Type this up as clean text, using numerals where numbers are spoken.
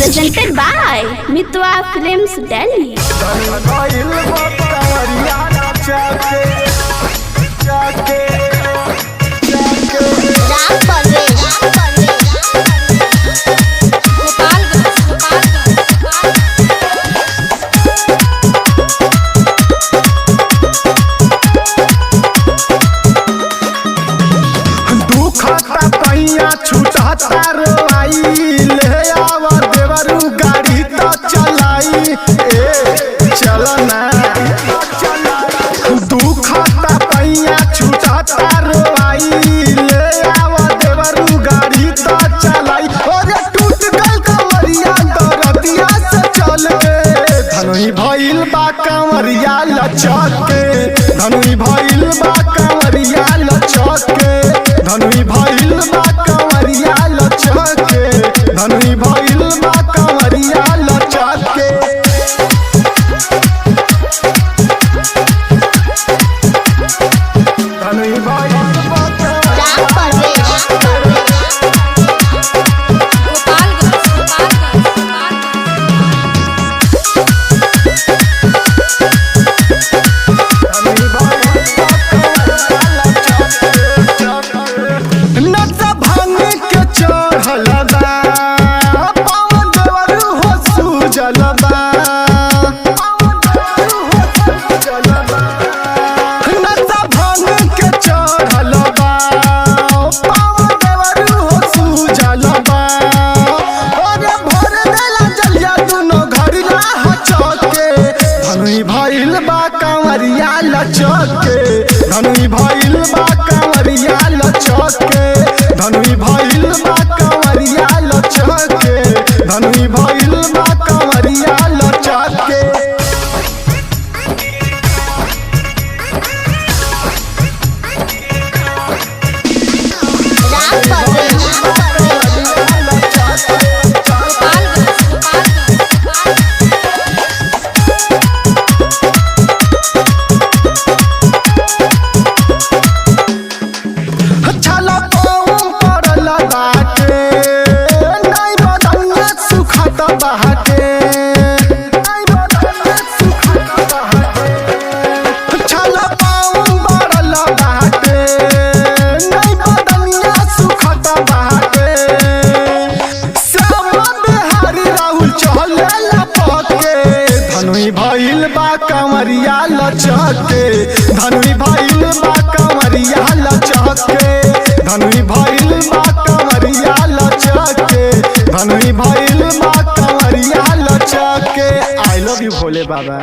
Presented by Mitwa Films Delhi. छूटा रोई ले आवर देवरू गाड़ी तो चलाई चलना दुखता पैया छूटा रोई ले आवर देवरू गाड़ी तो चलाई और टूट गल कमरिया दरदिया से चल के धनुई भइल बा कमरिया लचक के धनुई भइल बा कमरिया लचक के धनुई भइल बा कमरिया लचक के धनुई भइल बा कमरिया लचक के धनुई भइल बा भइल बा कमरिया लचक के धनुई भइल बा कमरिया लचक के धनुई भइल बा कमरिया लचक के धनुई भइल बा कमरिया लचक के धनुई भइल बा कमरिया लचक के धनुई भइल बा कमरिया लचक के धनुई भइल बा कमरिया लचक के धनुई भइल बा कमरिया लचक के। आई लव यू भोले बाबा।